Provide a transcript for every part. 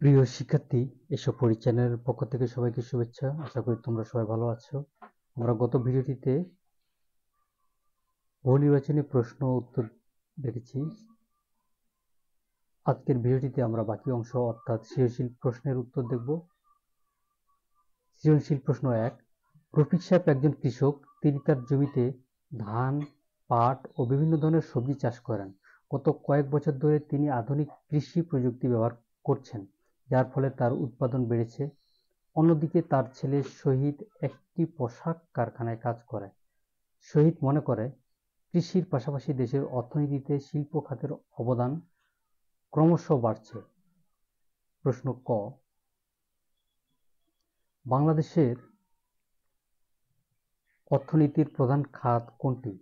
প্রিয় শিক্ষার্থী, এসব চ্যানেলের পক্ষ থেকে সবাইকে শুভেচ্ছা। আশা করি তোমরা সবাই ভালো আছো। আমরা গত ভিডিওটিতে বহু নির্বাচনী প্রশ্ন উত্তর দেখেছি। আজকের ভিডিওটিতে আমরা বাকি অংশ অর্থাৎ সৃজনশীল প্রশ্নের উত্তর দেখব। সৃজনশীল প্রশ্ন 1। রফিক সাহেব একজন কৃষক। তিনি তার জমিতে ধান, পাট ও বিভিন্ন ধরনের সবজি চাষ করেন। গত কয়েক বছর ধরে তিনি আধুনিক কৃষি প্রযুক্তি ব্যবহার করছেন, যার ফলে তার উৎপাদন বেড়েছে। অন্যদিকে তার ছেলে শহীদ একটি পোশাক কারখানায় কাজ করে। শহীদ মনে করে, কৃষির পাশাপাশি দেশের অর্থনীতিতে শিল্প খাতের অবদান ক্রমশ বাড়ছে। প্রশ্ন ক। বাংলাদেশের অর্থনীতির প্রধান খাত কোনটি?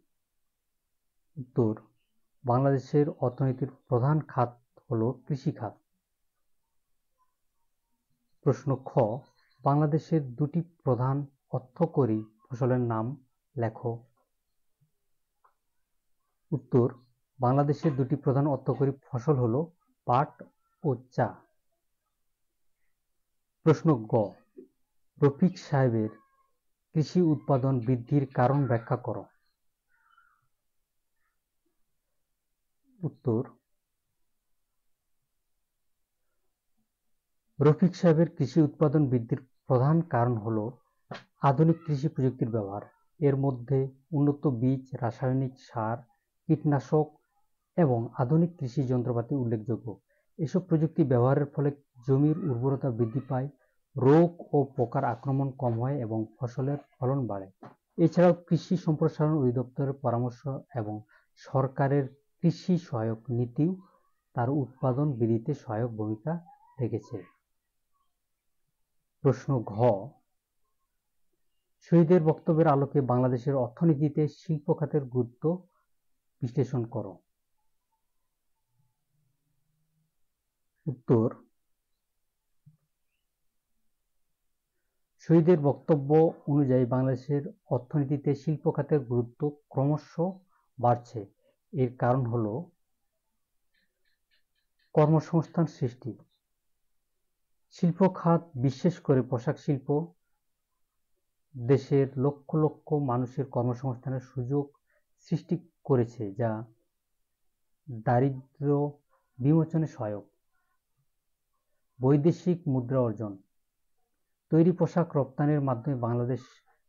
উত্তর, বাংলাদেশের অর্থনীতির প্রধান খাত হল কৃষি খাত। প্রশ্ন খ। বাংলাদেশের দুটি প্রধান অর্থকরী ফসলের নাম লেখো। উত্তর, বাংলাদেশের দুটি প্রধান অর্থকরী ফসল হল পাট ও চা। প্রশ্ন গ। রফিক সাহেবের কৃষি উৎপাদন বৃদ্ধির কারণ ব্যাখ্যা করো। উত্তর, রফিক সাহেবের কৃষি উৎপাদন বৃদ্ধির প্রধান কারণ হল আধুনিক কৃষি প্রযুক্তির ব্যবহার। এর মধ্যে উন্নত বীজ, রাসায়নিক সার, কীটনাশক এবং আধুনিক কৃষি যন্ত্রপাতি উল্লেখযোগ্য। এসব প্রযুক্তি ব্যবহারের ফলে জমির উর্বরতা বৃদ্ধি পায়, রোগ ও পোকার আক্রমণ কম হয় এবং ফসলের ফলন বাড়ে। এছাড়াও কৃষি সম্প্রসারণ অধিদপ্তরের পরামর্শ এবং সরকারের কৃষি সহায়ক নীতিও তার উৎপাদন বৃদ্ধিতে সহায়ক ভূমিকা রেখেছে। প্রশ্ন ঘ। শহীদের বক্তব্যের আলোকে বাংলাদেশের অর্থনীতিতে শিল্প খাতের গুরুত্ব বিশ্লেষণ করো। উত্তর, শহীদের বক্তব্য অনুযায়ী বাংলাদেশের অর্থনীতিতে শিল্প খাতের গুরুত্ব ক্রমশ বাড়ছে। এর কারণ হল কর্মসংস্থান সৃষ্টি। শিল্প খাত, বিশেষ করে পোশাক শিল্প, দেশের লক্ষ লক্ষ মানুষের কর্মসংস্থানের সুযোগ সৃষ্টি করেছে, যা দারিদ্র্য বিমোচনে সহায়ক। বৈদেশিক মুদ্রা অর্জন। তৈরি পোশাক রপ্তানির মাধ্যমে বাংলাদেশ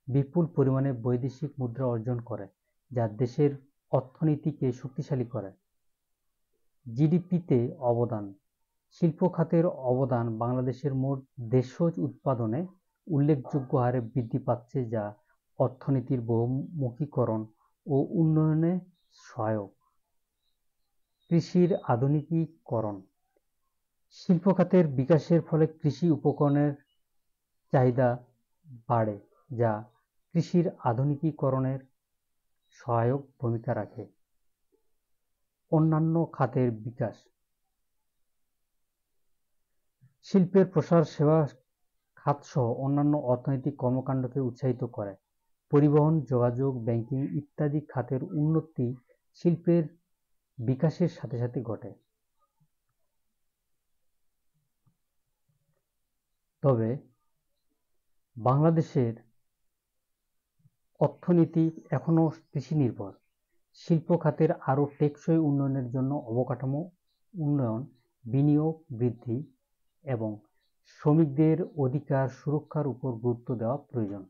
বিপুল পরিমাণে বৈদেশিক মুদ্রা অর্জন করে, যা দেশের অর্থনীতিকে শক্তিশালী করে। জিডিপিতে অবদান। শিল্প খাতের অবদান বাংলাদেশের মোট দেশজ উৎপাদনে উল্লেখযোগ্য হারে বৃদ্ধি পাচ্ছে, যা অর্থনীতির বহুমুখীকরণ ও উন্নয়নে সহায়ক। কৃষির আধুনিকীকরণ। শিল্প খাতের বিকাশের ফলে কৃষি উপকরণের চাহিদা বাড়ে, যা কৃষির আধুনিকীকরণের সহায়ক ভূমিকা রাখে। অন্যান্য খাতের বিকাশ। শিল্পের প্রসার সেবা খাতসহ অন্যান্য অর্থনৈতিক কর্মকাণ্ডকে উৎসাহিত করে। পরিবহন, যোগাযোগ, ব্যাংকিং ইত্যাদি খাতের উন্নতি শিল্পের বিকাশের সাথে সাথে ঘটে। তবে বাংলাদেশের অর্থনীতি এখনো কৃষি নির্ভর। শিল্প খাতের আরও টেকসই উন্নয়নের জন্য অবকাঠামো উন্নয়ন, বিনিয়োগ বৃদ্ধি এবং শ্রমিকদের অধিকার সুরক্ষার উপর গুরুত্ব দেওয়া প্রয়োজন।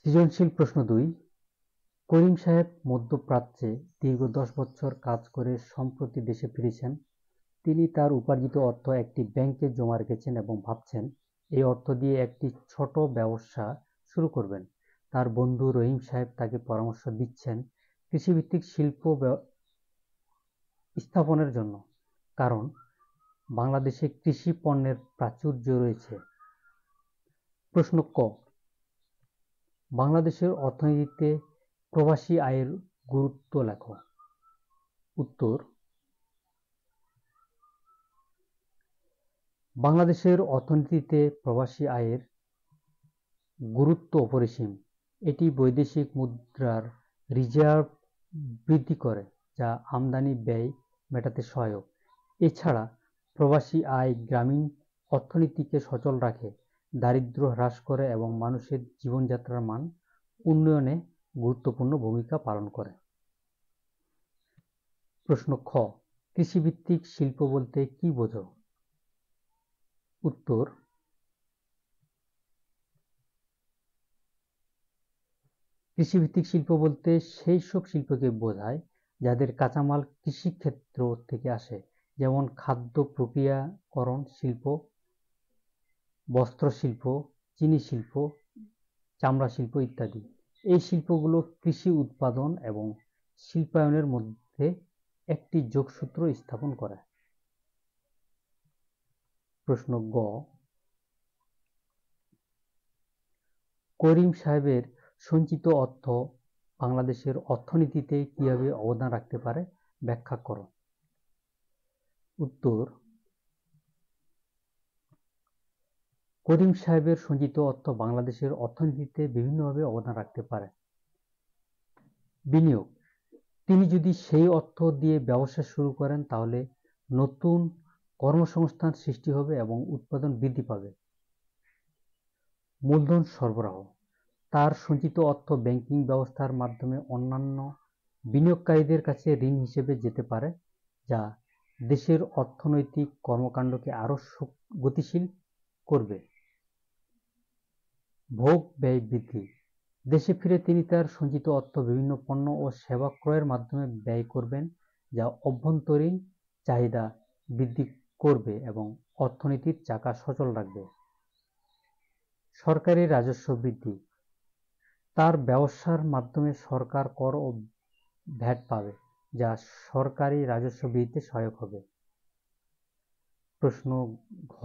সৃজনশীল প্রশ্ন 2। করিম সাহেব মধ্যপ্রাচ্যে দীর্ঘ 10 বছর কাজ করে সম্প্রতি দেশে ফিরেছেন। তিনি তার উপার্জিত অর্থ একটি ব্যাংকে জমা রেখেছেন এবং ভাবছেন এই অর্থ দিয়ে একটি ছোট ব্যবসা শুরু করবেন। তার বন্ধু রহিম সাহেব তাকে পরামর্শ দিচ্ছেন কৃষিভিত্তিক শিল্প স্থাপনের জন্য, কারণ বাংলাদেশে কৃষি পণ্যের প্রাচুর্য রয়েছে। প্রশ্ন ক। বাংলাদেশের অর্থনীতিতে প্রবাসী আয়ের গুরুত্ব লেখো। উত্তর, বাংলাদেশের অর্থনীতিতে প্রবাসী আয়ের গুরুত্ব অপরিসীম। এটি বৈদেশিক মুদ্রার রিজার্ভ বৃদ্ধি করে, যা আমদানি ব্যয় মেটাতে সহায়ক। এছাড়া প্রবাসী আয় গ্রামীণ অর্থনীতিকে সচল রাখে, দারিদ্র্য হ্রাস করে এবং মানুষের জীবনযাত্রার মান উন্নয়নে গুরুত্বপূর্ণ ভূমিকা পালন করে। প্রশ্ন খ, কৃষিভিত্তিক শিল্প বলতে কি বোঝো? উত্তর, কৃষিভিত্তিক শিল্প বলতে সেই সব শিল্পকে বোঝায় যাদের কাঁচামাল কৃষিক্ষেত্র থেকে আসে, যেমন খাদ্য প্রক্রিয়াকরণ শিল্প, বস্ত্র শিল্প, চিনি শিল্প, চামড়া শিল্প ইত্যাদি। এই শিল্পগুলো কৃষি উৎপাদন এবং শিল্পায়নের মধ্যে একটি যোগসূত্র স্থাপন করে। প্রশ্ন গ, করিম সাহেবের সঞ্চিত অর্থ বাংলাদেশের অর্থনীতিতে কিভাবে অবদান রাখতে পারে ব্যাখ্যা করো। উত্তর, করিম সাহেবের সঞ্চিত অর্থ বাংলাদেশের অর্থনীতিতে বিভিন্নভাবে অবদান রাখতে পারে। বিনিয়োগ, তিনি যদি সেই অর্থ দিয়ে ব্যবসা শুরু করেন তাহলে নতুন কর্মসংস্থান সৃষ্টি হবে এবং উৎপাদন বৃদ্ধি পাবে। মূলধন সরবরাহ, তার সঞ্চিত অর্থ ব্যাংকিং ব্যবস্থার মাধ্যমে অন্যান্য বিনিয়োগকারীদের কাছে ঋণ হিসেবে যেতে পারে, যা দেশের অর্থনৈতিক কর্মকাণ্ডকে আরও গতিশীল করবে। ভোগ ব্যয় বৃদ্ধি, দেশে ফিরে তিনি তার সঞ্চিত অর্থ বিভিন্ন পণ্য ও সেবা ক্রয়ের মাধ্যমে ব্যয় করবেন, যা অভ্যন্তরীণ চাহিদা বৃদ্ধি করবে এবং অর্থনীতির চাকা সচল রাখবে। সরকারি রাজস্ব বৃদ্ধি, তার ব্যবসার মাধ্যমে সরকার কর ও ভ্যাট পাবে, যা সরকারি রাজস্ব বৃদ্ধিতে সহায়ক হবে। প্রশ্ন ঘ,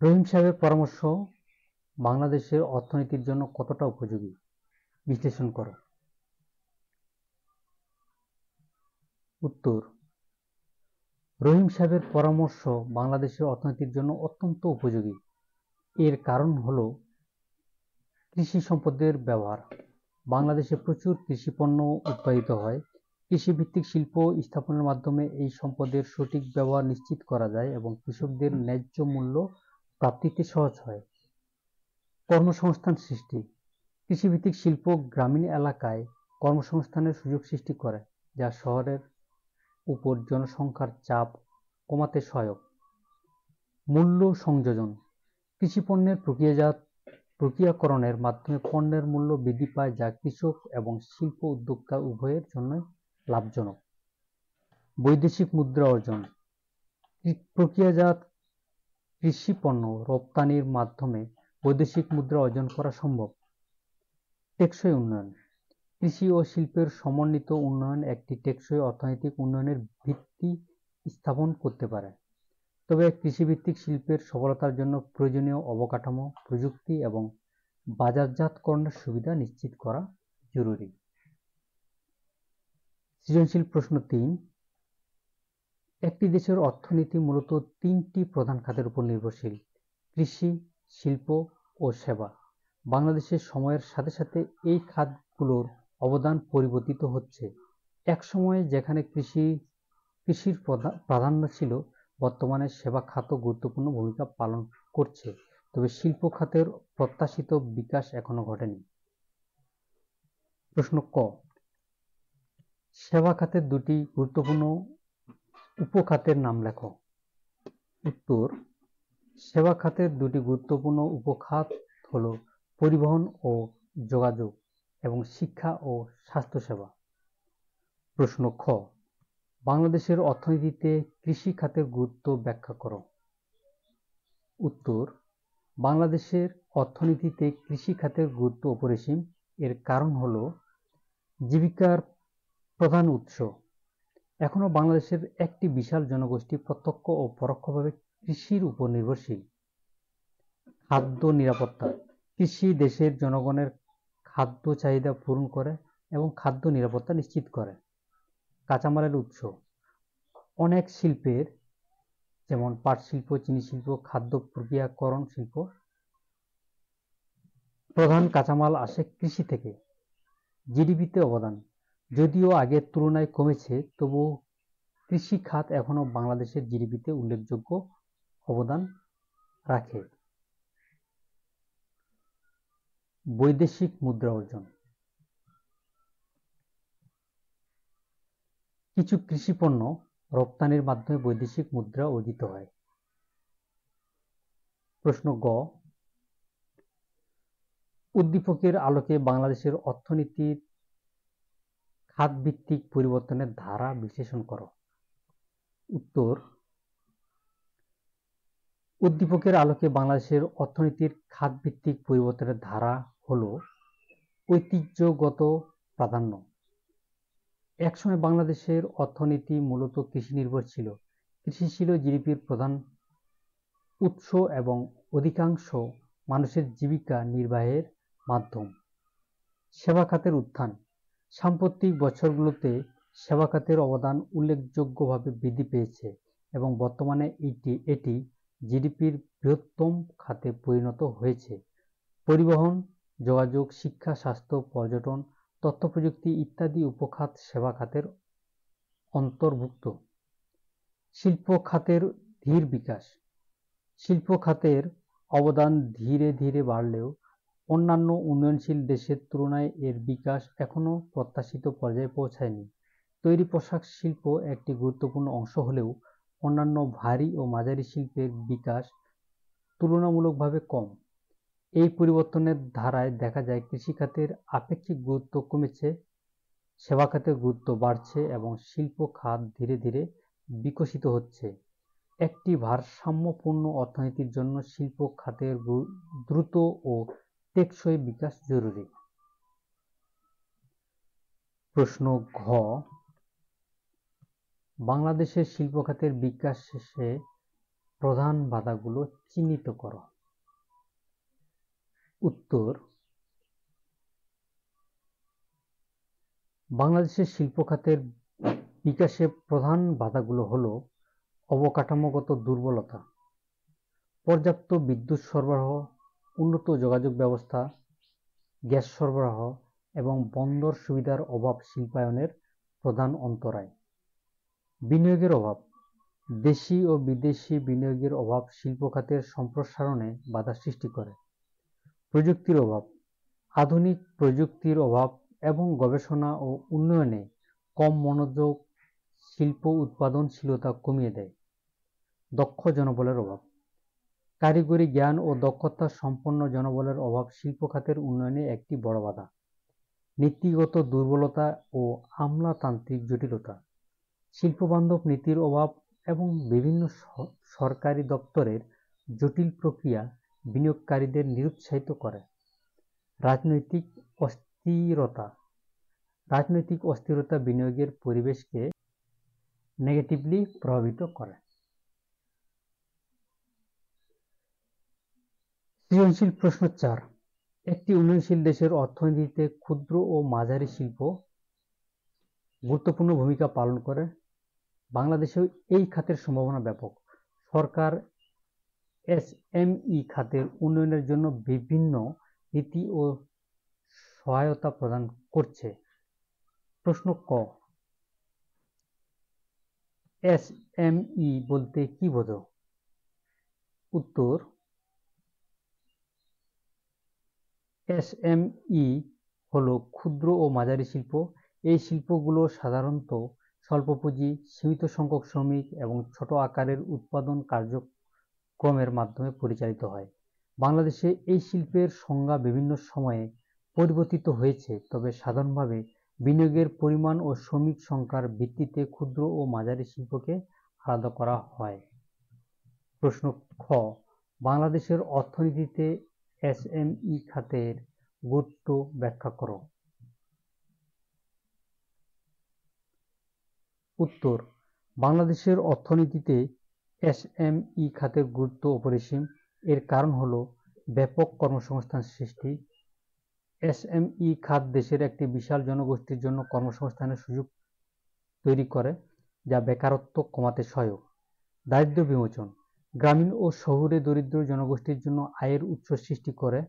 রহিম সাহেবের পরামর্শ বাংলাদেশের অর্থনীতির জন্য কতটা উপযোগী বিশ্লেষণ করো। উত্তর, রহিম সাহেবের পরামর্শ বাংলাদেশের অর্থনীতির জন্য অত্যন্ত উপযোগী। এর কারণ হলো কৃষি সম্পদের ব্যবহার। বাংলাদেশে প্রচুর কৃষি পণ্য উৎপাদিত হয়। কৃষিভিত্তিক শিল্প স্থাপনের মাধ্যমে এই সম্পদের সঠিক ব্যবহার নিশ্চিত করা যায় এবং কৃষকদের ন্যায্য মূল্য প্রাপ্তিতে সহজ হয়। কর্মসংস্থান সৃষ্টি, কৃষিভিত্তিক শিল্প গ্রামীণ এলাকায় কর্মসংস্থানের সুযোগ সৃষ্টি করে, যা শহরের উপর জনসংখ্যার চাপ কমাতে সহায়ক। মূল্য সংযোজন, কৃষি পণ্যের প্রক্রিয়াকরণের মাধ্যমে পণ্যের মূল্য বৃদ্ধি পায়, যা কৃষক এবং শিল্প উদ্যোক্তা উভয়ের জন্য লাভজনক। বৈদেশিক মুদ্রা অর্জন, প্রক্রিয়াজাত কৃষি পণ্য রপ্তানির মাধ্যমে বৈদেশিক মুদ্রা অর্জন করা সম্ভব। টেকসই উন্নয়ন, কৃষি ও শিল্পের সমন্বিত উন্নয়ন একটি টেকসই অর্থনৈতিক উন্নয়নের ভিত্তি স্থাপন করতে পারে। তবে কৃষিভিত্তিক শিল্পের সফলতার জন্য প্রয়োজনীয় অবকাঠামো, প্রযুক্তি এবং বাজারজাতকরণের সুবিধা নিশ্চিত করা জরুরি। সৃজনশীল প্রশ্ন 3, একটি দেশের অর্থনীতি মূলত তিনটি প্রধান খাতের উপর নির্ভরশীল: কৃষি, শিল্প ও সেবা। বাংলাদেশের সময়ের সাথে সাথে এই খাতগুলোর অবদান পরিবর্তিত হচ্ছে। এক সময়ে যেখানে কৃষির প্রাধান্য ছিল, বর্তমানে সেবা খাতও গুরুত্বপূর্ণ ভূমিকা পালন করছে, তবে শিল্প খাতের প্রত্যাশিত বিকাশ এখনো ঘটেনি। প্রশ্ন ক, সেবা খাতের দুটি গুরুত্বপূর্ণ উপখাতের নাম লেখো। উত্তর, সেবা খাতের দুটি গুরুত্বপূর্ণ উপখাত হলো পরিবহন ও যোগাযোগ এবং শিক্ষা ও স্বাস্থ্যসেবা। প্রশ্ন খ, বাংলাদেশের অর্থনীতিতে কৃষি খাতের গুরুত্ব ব্যাখ্যা করো। উত্তর, বাংলাদেশের অর্থনীতিতে কৃষি খাতের গুরুত্ব অপরিসীম। এর কারণ হলো জীবিকার প্রধান উৎস। এখনো বাংলাদেশের একটি বিশাল জনগোষ্ঠী প্রত্যক্ষ ও পরোক্ষভাবে কৃষির উপর নির্ভরশীল। খাদ্য নিরাপত্তা, কৃষি দেশের জনগণের খাদ্য চাহিদা পূরণ করে এবং খাদ্য নিরাপত্তা নিশ্চিত করে। কাঁচামালের উৎস, অনেক শিল্পের যেমন পাট শিল্প, চিনি শিল্প, খাদ্য প্রক্রিয়াকরণ শিল্প প্রধান কাঁচামাল আসে কৃষি থেকে। জিডিপিতে অবদান। যদিও আগের তুলনায় কমেছে, তবুও কৃষি খাত এখনো বাংলাদেশের জিডিপিতে উল্লেখযোগ্য অবদান রাখে। বৈদেশিক মুদ্রা অর্জন। কিছু কৃষি পণ্য রপ্তানির মাধ্যমে বৈদেশিক মুদ্রা অর্জিত হয়। প্রশ্ন গ, উদ্দীপকের আলোকে বাংলাদেশের অর্থনীতির খাতভিত্তিক পরিবর্তনের ধারা বিশ্লেষণ করো। উত্তর, উদ্দীপকের আলোকে বাংলাদেশের অর্থনীতির খাতভিত্তিক পরিবর্তনের ধারা হলো ঐতিহ্যগত প্রাধান্য। একসময় বাংলাদেশের অর্থনীতি মূলত কৃষি নির্ভর ছিল। কৃষি ছিল জিডিপির প্রধান উৎস এবং অধিকাংশ মানুষের জীবিকা নির্বাহের মাধ্যম। সেবা খাতের উত্থান। সাম্প্রতিক বছরগুলোতে সেবা খাতের অবদান উল্লেখযোগ্যভাবে বৃদ্ধি পেয়েছে এবং বর্তমানে এটি জিডিপির বৃহত্তম খাতে পরিণত হয়েছে। পরিবহন, যোগাযোগ, শিক্ষা, স্বাস্থ্য, পর্যটন, তথ্য প্রযুক্তি ইত্যাদি উপখাত সেবা খাতের অন্তর্ভুক্ত। শিল্প খাতের ধীর বিকাশ। শিল্প খাতের অবদান ধীরে ধীরে বাড়লেও অন্যান্য উন্নয়নশীল দেশের তুলনায় এর বিকাশ এখনো প্রত্যাশিত পর্যায়ে পৌঁছায়নি। তৈরি পোশাক শিল্প একটি গুরুত্বপূর্ণ অংশ হলেও অন্যান্য ভারী ও মাঝারি শিল্পের বিকাশ তুলনামূলকভাবে কম। এই পরিবর্তনের ধারায় দেখা যায় কৃষি খাতের আপেক্ষিক গুরুত্ব কমেছে, সেবা খাতের গুরুত্ব বাড়ছে এবং শিল্প খাত ধীরে ধীরে বিকশিত হচ্ছে। একটি ভারসাম্যপূর্ণ অর্থনীতির জন্য শিল্প খাতের দ্রুত ও টেকসই বিকাশ জরুরি। প্রশ্ন ঘ, বাংলাদেশের শিল্প খাতের বিকাশে প্রধান বাধাগুলো চিহ্নিত করো। উত্তর, বাংলাদেশের শিল্প খাতের বিকাশে প্রধান বাধাগুলো হলো অবকাঠামোগত দুর্বলতা, পর্যাপ্ত বিদ্যুৎ সরবরাহ, উন্নত যোগাযোগ ব্যবস্থা, গ্যাস সরবরাহ এবং বন্দর সুবিধার অভাব শিল্পায়নের প্রধান অন্তরায়। বিনিয়োগের অভাব। দেশি ও বিদেশি বিনিয়োগের অভাব শিল্প খাতের সম্প্রসারণে বাধা সৃষ্টি করে। প্রযুক্তির অভাব। আধুনিক প্রযুক্তির অভাব এবং গবেষণা ও উন্নয়নে কম মনোযোগ শিল্প উৎপাদনশীলতা কমিয়ে দেয়। দক্ষ জনবলের অভাব। কারিগরি জ্ঞান ও দক্ষতা সম্পন্ন জনবলের অভাব শিল্প খাতের উন্নয়নে একটি বড় বাধা। নীতিগত দুর্বলতা ও আমলাতান্ত্রিক জটিলতা। শিল্পবান্ধব নীতির অভাব এবং বিভিন্ন সরকারি দপ্তরের জটিল প্রক্রিয়া বিনিয়োগকারীদের নিরুৎসাহিত করে। রাজনৈতিক অস্থিরতা। রাজনৈতিক অস্থিরতা বিনিয়োগের পরিবেশকে নেগেটিভলি প্রভাবিত করে। সৃজনশীল প্রশ্ন 4, একটি উন্নয়নশীল দেশের অর্থনীতিতে ক্ষুদ্র ও মাঝারি শিল্প গুরুত্বপূর্ণ ভূমিকা পালন করে। বাংলাদেশেও এই খাতের সম্ভাবনা ব্যাপক। সরকার এসএমই খাতের উন্নয়নের জন্য বিভিন্ন নীতি ও সহায়তা প্রদান করছে। প্রশ্ন ক, এসএমই বলতে কি বোঝো? উত্তর, এসএমই হলো ক্ষুদ্র ও মাঝারি শিল্প। এই শিল্পগুলো সাধারণত স্বল্প পুঁজি, সীমিত সংখ্যক শ্রমিক এবং ছোট আকারের উৎপাদন কার্যক্রমের মাধ্যমে পরিচালিত হয়। বাংলাদেশে এই শিল্পের সংজ্ঞা বিভিন্ন সময়ে পরিবর্তিত হয়েছে, তবে সাধারণভাবে বিনিয়োগের পরিমাণ ও শ্রমিক সংখ্যার ভিত্তিতে ক্ষুদ্র ও মাঝারি শিল্পকে আলাদা করা হয়। প্রশ্ন খ, বাংলাদেশের অর্থনীতিতে এসএমই খাতের গুরুত্ব ব্যাখ্যা করো। উত্তর, বাংলাদেশের অর্থনীতিতে এসএমই খাতের গুরুত্ব অপরিসীম। এর কারণ হলো ব্যাপক কর্মসংস্থান সৃষ্টি। এসএমই খাত দেশের একটি বিশাল জনগোষ্ঠীর জন্য কর্মসংস্থানের সুযোগ তৈরি করে, যা বেকারত্ব কমাতে সহায়ক। দারিদ্র্য বিমোচন। গ্রামীণ ও শহুরে দরিদ্র জনগোষ্ঠীর জন্য আয়ের উৎস সৃষ্টি করে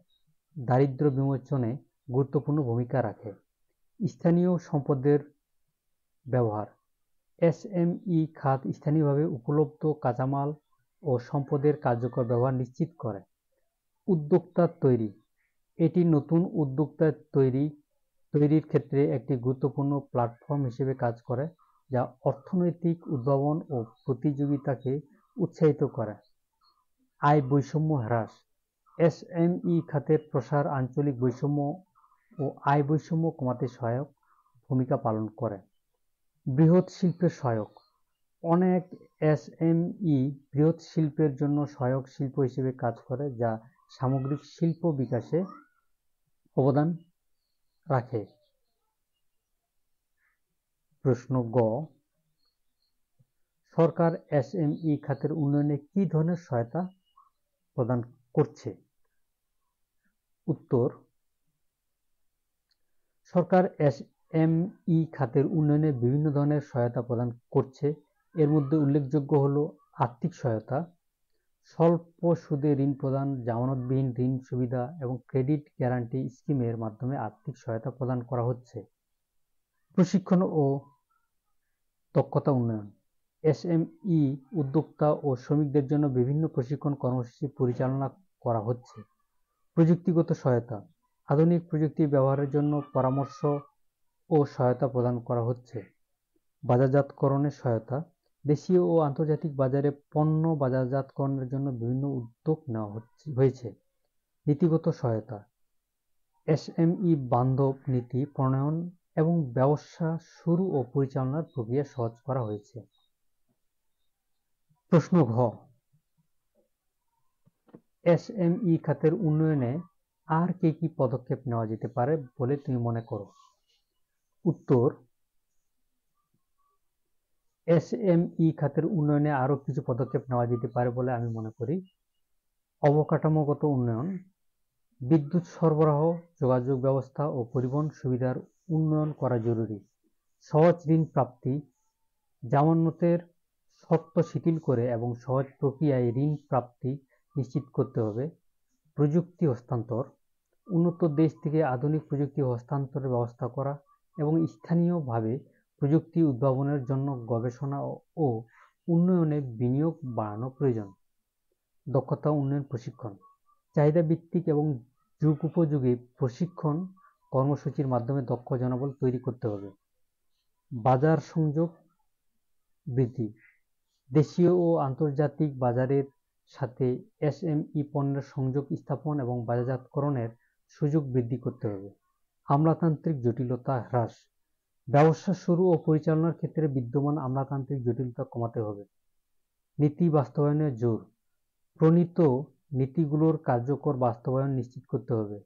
দারিদ্র্য বিমোচনে গুরুত্বপূর্ণ ভূমিকা রাখে। স্থানীয় সম্পদের ব্যবহার। এসএমই খাত স্থানীয়ভাবে উপলব্ধ কাঁচামাল ও সম্পদের কার্যকর ব্যবহার নিশ্চিত করে। উদ্যোক্তা তৈরি। এটি নতুন উদ্যোক্তা তৈরির ক্ষেত্রে একটি গুরুত্বপূর্ণ প্ল্যাটফর্ম হিসেবে কাজ করে, যা অর্থনৈতিক উদ্ভাবন ও প্রতিযোগিতাকে উৎসাহিত করে। আয় বৈষম্য হ্রাস। এসএমই খাতের প্রসার আঞ্চলিক বৈষম্য ও আয় বৈষম্য কমাতে সহায়ক ভূমিকা পালন করে। বৃহৎ শিল্পের সহায়ক। অনেক এসএমই বৃহৎ শিল্পের জন্য সহায়ক শিল্প হিসেবে কাজ করে, যা সামগ্রিক শিল্প বিকাশে অবদান রাখে। প্রশ্ন গ, সরকার এসএমই খাতের উন্নয়নে কি ধরনের সহায়তা প্রদান করছে? উত্তর, সরকার এসএমই খাতের উন্নয়নে বিভিন্ন ধরনের সহায়তা প্রদান করছে। এর মধ্যে উল্লেখযোগ্য হল আর্থিক সহায়তা, স্বল্প সুদে ঋণ প্রদান, জামানতবিহীন ঋণ সুবিধা এবং ক্রেডিট গ্যারান্টি স্কিমের মাধ্যমে আর্থিক সহায়তা প্রদান করা হচ্ছে। প্রশিক্ষণ ও দক্ষতা উন্নয়ন। এসএমই উদ্যোক্তা ও শ্রমিকদের জন্য বিভিন্ন প্রশিক্ষণ কর্মসূচি পরিচালনা করা হচ্ছে। প্রযুক্তিগত সহায়তা। আধুনিক প্রযুক্তি ব্যবহারের জন্য পরামর্শ ও সহায়তা প্রদান করা হচ্ছে। বাজারজাতকরণের সহায়তা। দেশীয় ও আন্তর্জাতিক বাজারে পণ্য বাজারজাতকরণের জন্য বিভিন্ন উদ্যোগ নেওয়া হয়েছে। নীতিগত সহায়তা। এসএমই বান্ধব নীতি প্রণয়ন এবং ব্যবসা শুরু ও পরিচালনার প্রক্রিয়া সহজ করা হয়েছে। প্রশ্ন ঘ, এসএমই খাতের উন্নয়নে আর কি পদক্ষেপ নেওয়া যেতে পারে বলে তুমি মনে করো? উত্তর, এসএমই খাতের উন্নয়নে আরো কিছু পদক্ষেপ নেওয়া যেতে পারে বলে আমি মনে করি। অবকাঠামোগত উন্নয়ন, বিদ্যুৎ সরবরাহ, যোগাযোগ ব্যবস্থা ও পরিবহন সুবিধার উন্নয়ন করা জরুরি। সহজ ঋণ প্রাপ্তি, জামানতের শর্ত শিথিল করে এবং সহজ প্রক্রিয়ায় ঋণ প্রাপ্তি নিশ্চিত করতে হবে। প্রযুক্তি হস্তান্তর, উন্নত দেশ থেকে আধুনিক প্রযুক্তি হস্তান্তরের ব্যবস্থা করা এবং স্থানীয়ভাবে প্রযুক্তি উদ্ভাবনের জন্য গবেষণা ও উন্নয়নে বিনিয়োগ বাড়ানো প্রয়োজন। দক্ষতা উন্নয়ন প্রশিক্ষণ, চাহিদা ভিত্তিক এবং যুগোপযোগী প্রশিক্ষণ কর্মসূচির মাধ্যমে দক্ষ জনবল তৈরি করতে হবে। বাজার সংযোগ বৃদ্ধি, দেশীয় ও আন্তর্জাতিক বাজারের সাথে এসএমই পণ্যের সংযোগ স্থাপন এবং বাজারজাতকরণের সুযোগ বৃদ্ধি করতে হবে। আমলাতান্ত্রিক জটিলতা হ্রাস, ব্যবসা শুরু ও পরিচালনার ক্ষেত্রে বিদ্যমান আমলাতান্ত্রিক জটিলতা কমাতে হবে। নীতি বাস্তবায়নে জোর, প্রণীত নীতিগুলোর কার্যকর বাস্তবায়ন নিশ্চিত করতে হবে।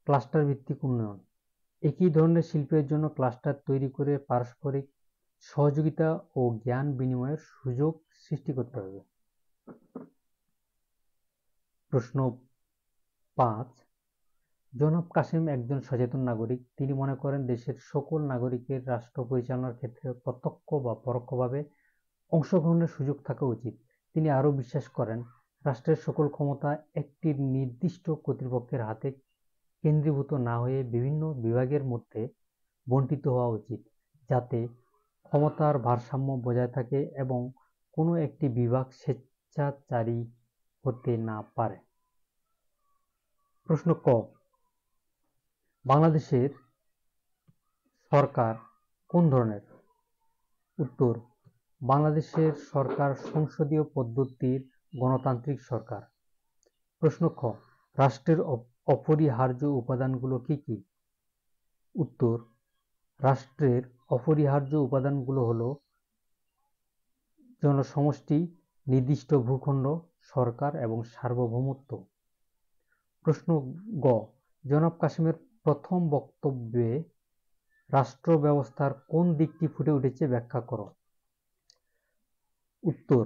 ক্লাস্টার ভিত্তিক উন্নয়ন, একই ধরনের শিল্পের জন্য ক্লাস্টার তৈরি করে পারস্পরিক সহযোগিতা ও জ্ঞান বিনিময়ের সুযোগ সৃষ্টি করতে হবে। প্রশ্ন 5, জনাব কাসেম একজন সচেতন নাগরিক। তিনি মনে করেন দেশের সকল নাগরিকের রাষ্ট্র পরিচালনার ক্ষেত্রে প্রত্যক্ষ বা পরোক্ষভাবে অংশগ্রহণের সুযোগ থাকা উচিত। তিনি আরও বিশ্বাস করেন রাষ্ট্রের সকল ক্ষমতা একটি নির্দিষ্ট কর্তৃপক্ষের হাতে কেন্দ্রীভূত না হয়ে বিভিন্ন বিভাগের মধ্যে বণ্টিত হওয়া উচিত, যাতে ক্ষমতার ভারসাম্য বজায় থাকে এবং কোনো একটি বিভাগ স্বেচ্ছাচারী হতে না পারে। প্রশ্ন ক, বাংলাদেশের সরকার কোন ধরনের? উত্তর, বাংলাদেশের সরকার সংসদীয় পদ্ধতির গণতান্ত্রিক সরকার। প্রশ্ন খ, রাষ্ট্রের অপরিহার্য উপাদানগুলো কি কি? উত্তর, রাষ্ট্রের অপরিহার্য উপাদানগুলো হলো জনসমষ্টি, নির্দিষ্ট ভূখণ্ড, সরকার এবং সার্বভৌমত্ব। প্রশ্ন গ, জনাব কাসেমের প্রথম বক্তব্যে রাষ্ট্র ব্যবস্থার কোন দিকটি ফুটে উঠেছে ব্যাখ্যা করো। উত্তর,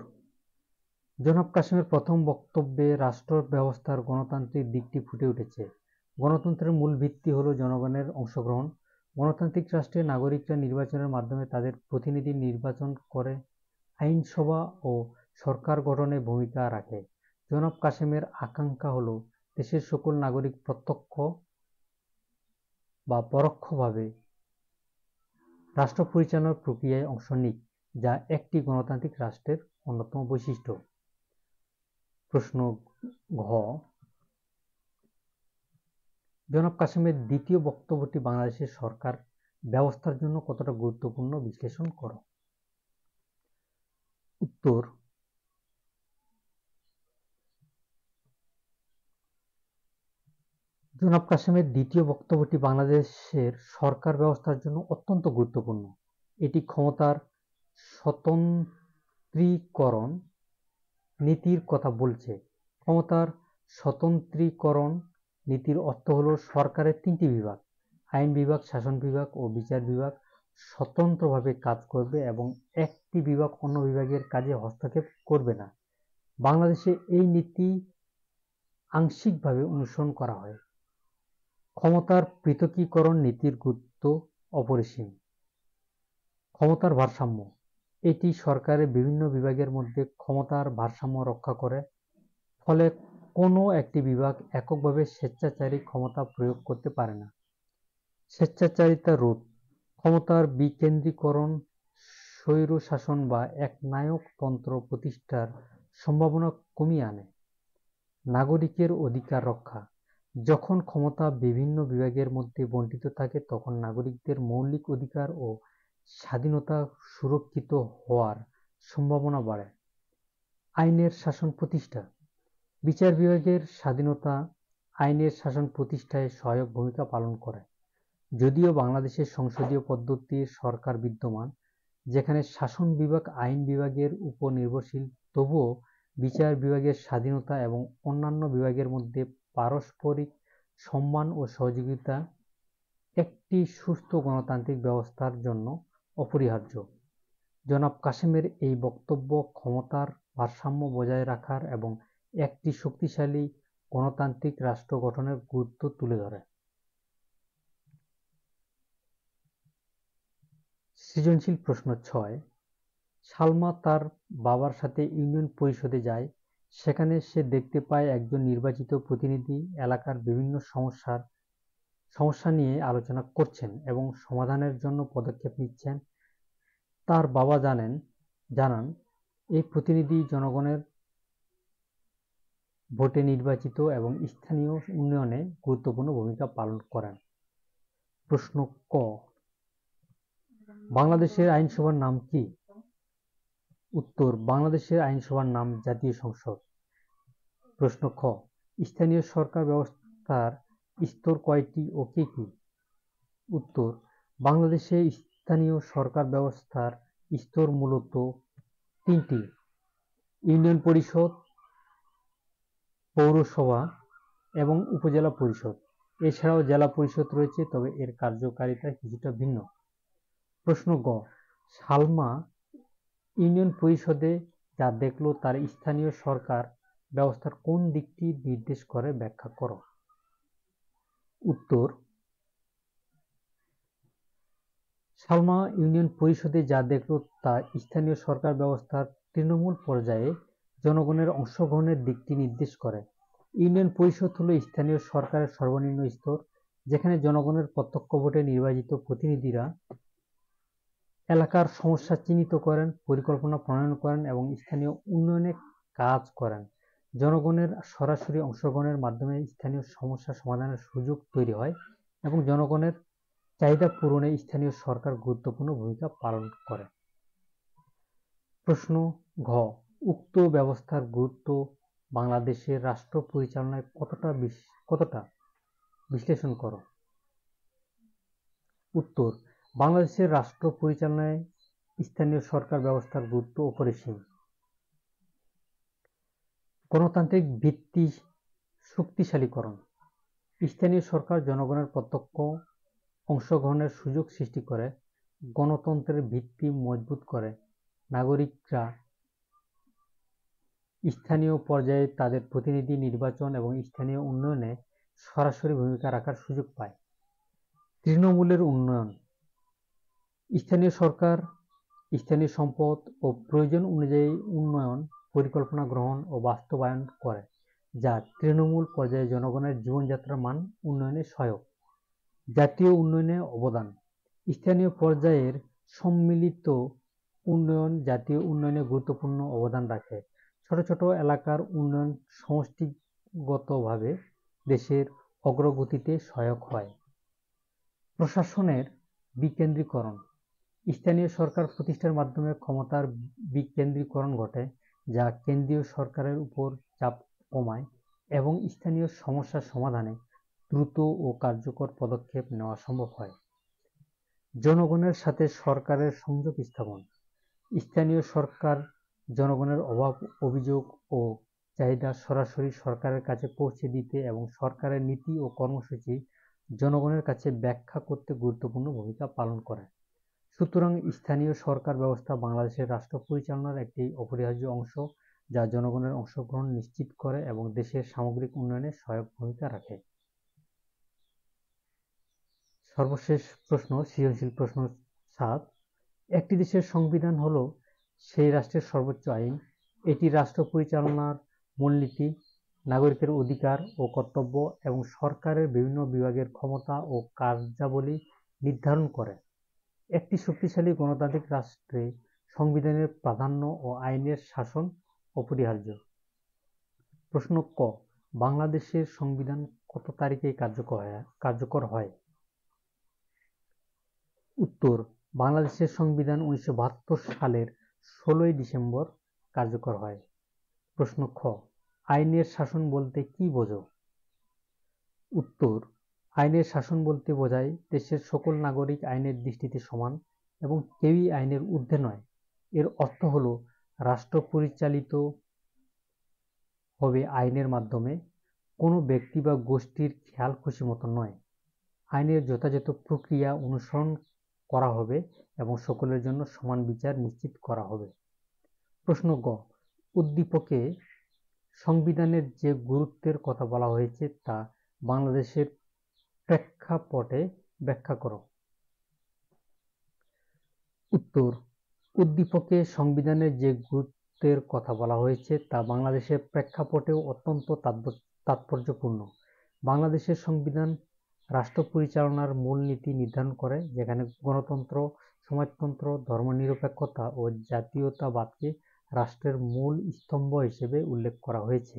জনাব কাসেমের প্রথম বক্তব্যে রাষ্ট্র ব্যবস্থার গণতান্ত্রিক দিকটি ফুটে উঠেছে। গণতন্ত্রের মূল ভিত্তি হলো জনগণের অংশগ্রহণ। গণতান্ত্রিক রাষ্ট্রে নাগরিকরা নির্বাচনের মাধ্যমে তাদের প্রতিনিধি নির্বাচন করে আইনসভা ও সরকার গঠনে ভূমিকা রাখে। জনাব কাসেমের আকাঙ্ক্ষা হলো দেশের সকল নাগরিক প্রত্যক্ষ বা পরোক্ষভাবে রাষ্ট্র পরিচালনার প্রক্রিয়ায় অংশ নিক, যা একটি গণতান্ত্রিক রাষ্ট্রের অন্যতম বৈশিষ্ট্য। প্রশ্ন ঘ, জনাব কাসেমের দ্বিতীয় বক্তব্যটি বাংলাদেশের সরকার ব্যবস্থার জন্য কতটা গুরুত্বপূর্ণ বিশ্লেষণ করো। উত্তর, জনাব কাসেমের দ্বিতীয় বক্তব্যটি বাংলাদেশের সরকার ব্যবস্থার জন্য অত্যন্ত গুরুত্বপূর্ণ। এটি ক্ষমতার স্বতন্ত্রীকরণ নীতির কথা বলছে। ক্ষমতার স্বতন্ত্রীকরণ নীতির অর্থ হল সরকারের তিনটি বিভাগ, আইন বিভাগ, শাসন বিভাগ ও বিচার বিভাগ স্বতন্ত্রভাবে কাজ করবে এবং একটি বিভাগ অন্য বিভাগের কাজে হস্তক্ষেপ করবে না। বাংলাদেশে এই নীতি আংশিকভাবে অনুসরণ করা হয়। ক্ষমতার পৃথকীকরণ নীতির গুরুত্ব অপরিসীম। ক্ষমতার ভারসাম্য, এটি সরকারের বিভিন্ন বিভাগের মধ্যে ক্ষমতার ভারসাম্য রক্ষা করে, ফলে কোনো একটি বিভাগ এককভাবে স্বেচ্ছাচারী ক্ষমতা প্রয়োগ করতে পারে না। স্বেচ্ছাচারিতা রোধ, ক্ষমতার বিকেন্দ্রীকরণ স্বৈরশাসন বা একনায়কতন্ত্র প্রতিষ্ঠার সম্ভাবনা কমিয়ে আনে। নাগরিকের অধিকার রক্ষা, যখন ক্ষমতা বিভিন্ন বিভাগের মধ্যে বণ্টিত থাকে তখন নাগরিকদের মৌলিক অধিকার ও স্বাধীনতা সুরক্ষিত হওয়ার সম্ভাবনা বাড়ে। আইনের শাসন প্রতিষ্ঠা, বিচার বিভাগের স্বাধীনতা আইনের শাসন প্রতিষ্ঠায় সহায়ক ভূমিকা পালন করে। যদিও বাংলাদেশের সংসদীয় পদ্ধতির সরকার বিদ্যমান, যেখানে শাসন বিভাগ আইন বিভাগের উপর নির্ভরশীল, তবুও বিচার বিভাগের স্বাধীনতা এবং অন্যান্য বিভাগের মধ্যে পারস্পরিক সম্মান ও সহযোগিতা একটি সুস্থ গণতান্ত্রিক ব্যবস্থার জন্য অপরিহার্য। জনাব কাসেমের এই বক্তব্য ক্ষমতার ভারসাম্য বজায় রাখার এবং একটি শক্তিশালী গণতান্ত্রিক রাষ্ট্র গঠনের গুরুত্ব তুলে ধরে। সৃজনশীল প্রশ্ন 6, সালমা তার বাবার সাথে ইউনিয়ন পরিষদে যায়। সেখানে সে দেখতে পায় একজন নির্বাচিত প্রতিনিধি এলাকার বিভিন্ন সমস্যা নিয়ে আলোচনা করছেন এবং সমাধানের জন্য পদক্ষেপ নিচ্ছেন। তার বাবা জানান এই প্রতিনিধি জনগণের ভোটে নির্বাচিত এবং স্থানীয় উন্নয়নে গুরুত্বপূর্ণ ভূমিকা পালন করেন। প্রশ্ন ক, বাংলাদেশের আইনসভার নাম কি? উত্তর, বাংলাদেশের আইনসভার নাম জাতীয় সংসদ। প্রশ্ন খ, স্থানীয় সরকার ব্যবস্থার স্তর কয়টি ও কি কি? উত্তর, বাংলাদেশে স্থানীয় সরকার ব্যবস্থার স্তর মূলত তিনটি: ইউনিয়ন পরিষদ, পৌরসভা এবং উপজেলা পরিষদ। এছাড়াও জেলা পরিষদ রয়েছে, তবে এর কার্যকারিতা কিছুটা ভিন্ন। প্রশ্ন গ, সালমা ইউনিয়ন পরিষদে যা দেখল তার স্থানীয় সরকার ব্যবস্থার কোন দিকটি নির্দেশ করে ব্যাখ্যা করো। উত্তর, সালমা ইউনিয়ন পরিষদে যা দেখল তা স্থানীয় সরকার ব্যবস্থার তৃণমূল পর্যায়ে জনগণের অংশগ্রহণের দিকটি নির্দেশ করে। ইউনিয়ন পরিষদ হল স্থানীয় সরকারের সর্বনিম্ন স্তর, যেখানে জনগণের প্রত্যক্ষ ভোটে নির্বাচিত প্রতিনিধিরা এলাকার সমস্যা চিহ্নিত করেন, পরিকল্পনা প্রণয়ন করেন এবং স্থানীয় উন্নয়নে কাজ করেন। জনগণের সরাসরি অংশগ্রহণের মাধ্যমে স্থানীয় সমস্যা সমাধানের সুযোগ তৈরি হয় এবং জনগণের চাহিদা পূরণে স্থানীয় সরকার গুরুত্বপূর্ণ ভূমিকা পালন করে। প্রশ্ন ঘ, উক্ত ব্যবস্থার গুরুত্ব বাংলাদেশের রাষ্ট্র পরিচালনায় কতটা বিশ্লেষণ করো। উত্তর, বাংলাদেশের রাষ্ট্র পরিচালনায় স্থানীয় সরকার ব্যবস্থার গুরুত্ব অপরিসীম। গণতান্ত্রিক ভিত্তি শক্তিশালীকরণ, স্থানীয় সরকার জনগণের প্রত্যক্ষ অংশগ্রহণের সুযোগ সৃষ্টি করে, গণতন্ত্রের ভিত্তি মজবুত করে। নাগরিকরা স্থানীয় পর্যায়ে তাদের প্রতিনিধি নির্বাচন এবং স্থানীয় উন্নয়নে সরাসরি ভূমিকা রাখার সুযোগ পায়। তৃণমূলের উন্নয়ন, স্থানীয় সরকার স্থানীয় সম্পদ ও প্রয়োজন অনুযায়ী উন্নয়ন পরিকল্পনা গ্রহণ ও বাস্তবায়ন করে, যা তৃণমূল পর্যায়ে জনগণের জীবনযাত্রার মান উন্নয়নে সহায়ক। জাতীয় উন্নয়নে অবদান, স্থানীয় পর্যায়ের সম্মিলিত উন্নয়ন জাতীয় উন্নয়নে গুরুত্বপূর্ণ অবদান রাখে। ছোট ছোট এলাকার উন্নয়ন সমষ্টিগতভাবে দেশের অগ্রগতিতে সহায়ক হয়। প্রশাসনের বিকেন্দ্রীকরণ। স্থানীয় সরকার প্রতিষ্ঠার মাধ্যমে ক্ষমতার বিকেন্দ্রীকরণ ঘটে, যা কেন্দ্রীয় সরকারের উপর চাপ কমায় এবং স্থানীয় সমস্যা সমাধানে দ্রুত ও কার্যকর পদক্ষেপ নেওয়া সম্ভব হয়। জনগণের সাথে সরকারের সংযোগ স্থাপন। স্থানীয় সরকার জনগণের অভাব, অভিযোগ ও চাহিদা সরাসরি সরকারের কাছে পৌঁছে দিতে এবং সরকারের নীতি ও কর্মসূচি জনগণের কাছে ব্যাখ্যা করতে গুরুত্বপূর্ণ ভূমিকা পালন করে। সুতরাং স্থানীয় সরকার ব্যবস্থা বাংলাদেশের রাষ্ট্র পরিচালনার একটি অপরিহার্য অংশ, যা জনগণের অংশগ্রহণ নিশ্চিত করে এবং দেশের সামগ্রিক উন্নয়নে সহায়ক ভূমিকা রাখে। সর্বশেষ প্রশ্ন, সৃজনশীল প্রশ্ন 7। একটি দেশের সংবিধান হলো সেই রাষ্ট্রের সর্বোচ্চ আইন। এটি রাষ্ট্র পরিচালনার মূলনীতি, নাগরিকের অধিকার ও কর্তব্য এবং সরকারের বিভিন্ন বিভাগের ক্ষমতা ও কার্যাবলী নির্ধারণ করে। একটি শক্তিশালী গণতান্ত্রিক রাষ্ট্রে সংবিধানের প্রাধান্য ও আইনের শাসন অপরিহার্য। প্রশ্ন ক, বাংলাদেশের সংবিধান কত তারিখে কার্যকর হয়? উত্তর, বাংলাদেশের সংবিধান 1972 সালের 16 ডিসেম্বর কার্যকর হয়। প্রশ্ন খ, আইনের শাসন বলতে কি বোঝো? উত্তর, আইনের শাসন বলতে বোঝায় দেশের সকল নাগরিক আইনের দৃষ্টিতে সমান এবং কেউই আইনের ঊর্ধ্বে নয়। এর অর্থ হলো রাষ্ট্র পরিচালিত হবে আইনের মাধ্যমে, কোনো ব্যক্তি বা গোষ্ঠীর খেয়াল খুশি মতো নয়। আইনের যথাযথ প্রক্রিয়া অনুসরণ করা হবে এবং সকলের জন্য সমান বিচার নিশ্চিত করা হবে। প্রশ্ন গ, উদ্দীপকে সংবিধানের যে গুরুত্বের কথা বলা হয়েছে তা বাংলাদেশের প্রেক্ষাপটে ব্যাখ্যা করো। উত্তর, উদ্দীপকে সংবিধানের যে গুরুত্বের কথা বলা হয়েছে তা বাংলাদেশের প্রেক্ষাপটেও অত্যন্ত তাৎপর্যপূর্ণ। বাংলাদেশের সংবিধান রাষ্ট্র পরিচালনার মূলনীতি নির্ধারণ করে, যেখানে গণতন্ত্র, সমাজতন্ত্র, ধর্মনিরপেক্ষতা ও জাতীয়তাবাদকে রাষ্ট্রের মূল স্তম্ভ হিসেবে উল্লেখ করা হয়েছে।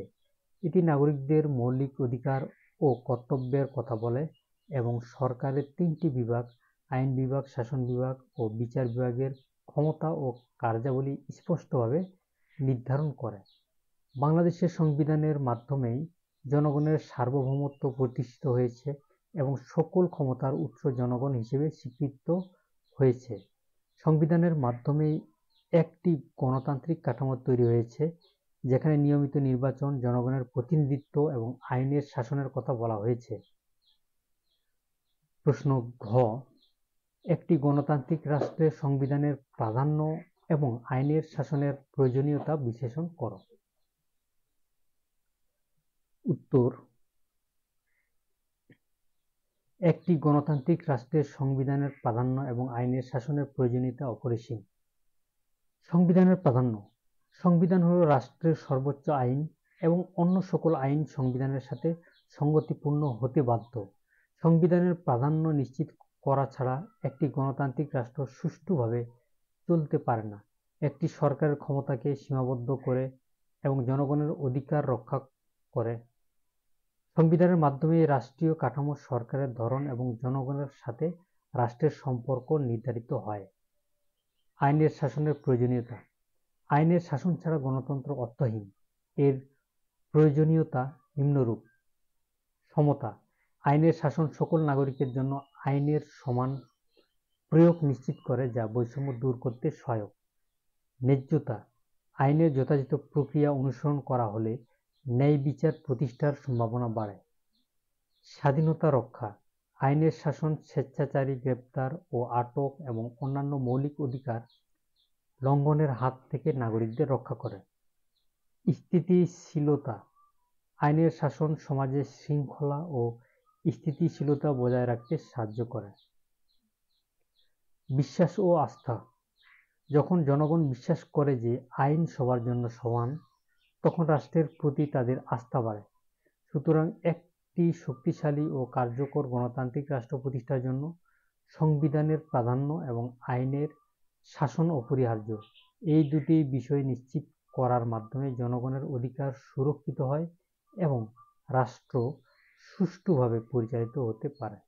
এটি নাগরিকদের মৌলিক অধিকার ও কর্তব্যের কথা বলে এবং সরকারের 3টি বিভাগ, আইন বিভাগ, শাসন বিভাগ ও বিচার বিভাগের ক্ষমতা ও কার্যাবলী স্পষ্টভাবে নির্ধারণ করে। বাংলাদেশের সংবিধানের মাধ্যমেই জনগণের সার্বভৌমত্ব প্রতিষ্ঠিত হয়েছে এবং সকল ক্ষমতার উৎস জনগণ হিসেবে স্বীকৃত হয়েছে। সংবিধানের মাধ্যমেই একটি গণতান্ত্রিক কাঠামো তৈরি হয়েছে, যেখানে নিয়মিত নির্বাচন, জনগণের প্রতিনিধিত্ব এবং আইনের শাসনের কথা বলা হয়েছে। প্রশ্ন ঘ, একটি গণতান্ত্রিক রাষ্ট্রের সংবিধানের প্রাধান্য এবং আইনের শাসনের প্রয়োজনীয়তা বিশ্লেষণ করো। উত্তর, একটি গণতান্ত্রিক রাষ্ট্রের সংবিধানের প্রাধান্য এবং আইনের শাসনের প্রয়োজনীয়তা অপরিসীম। সংবিধানের প্রাধান্য। সংবিধান হল রাষ্ট্রের সর্বোচ্চ আইন এবং অন্য সকল আইন সংবিধানের সাথে সঙ্গতিপূর্ণ হতে বাধ্য। সংবিধানের প্রাধান্য নিশ্চিত করা ছাড়া একটি গণতান্ত্রিক রাষ্ট্র সুষ্ঠুভাবে চলতে পারে না। একটি সরকারের ক্ষমতাকে সীমাবদ্ধ করে এবং জনগণের অধিকার রক্ষা করে। সংবিধানের মাধ্যমে রাষ্ট্রীয় কাঠামো, সরকারের ধরন এবং জনগণের সাথে রাষ্ট্রের সম্পর্ক নির্ধারিত হয়। আইনের শাসনের প্রয়োজনীয়তা। আইনের শাসন ছাড়া গণতন্ত্র অর্থহীন। এর প্রয়োজনীয়তা নিম্নরূপ: সমতা। আইনের শাসন সকল নাগরিকের জন্য আইনের সমান প্রয়োগ নিশ্চিত করে, যা বৈষম্য দূর করতে সহায়ক। ন্যায্যতা। আইনের যথাযথ প্রক্রিয়া অনুসরণ করা হলে ন্যায় বিচার প্রতিষ্ঠার সম্ভাবনা বাড়ে। স্বাধীনতা রক্ষা। আইনের শাসন স্বেচ্ছাচারী গ্রেপ্তার ও আটক এবং অন্যান্য মৌলিক অধিকার লঙ্ঘনের হাত থেকে নাগরিকদের রক্ষা করে। স্থিতিশীলতা। আইনের শাসন সমাজে শৃঙ্খলা ও স্থিতিশীলতা বজায় রাখতে সাহায্য করে। বিশ্বাস ও আস্থা। যখন জনগণ বিশ্বাস করে যে আইন সবার জন্য সমান, তখন রাষ্ট্রের প্রতি তাদের আস্থা বাড়ে। সুতরাং একটি শক্তিশালী ও কার্যকর গণতান্ত্রিক রাষ্ট্র প্রতিষ্ঠার জন্য সংবিধানের প্রাধান্য এবং আইনের শাসন অপরিহার্য। এই দুটি বিষয় নিশ্চিত করার মাধ্যমে জনগণের অধিকার সুরক্ষিত হয় এবং রাষ্ট্র সুষ্ঠুভাবে পরিচালিত হতে পারে।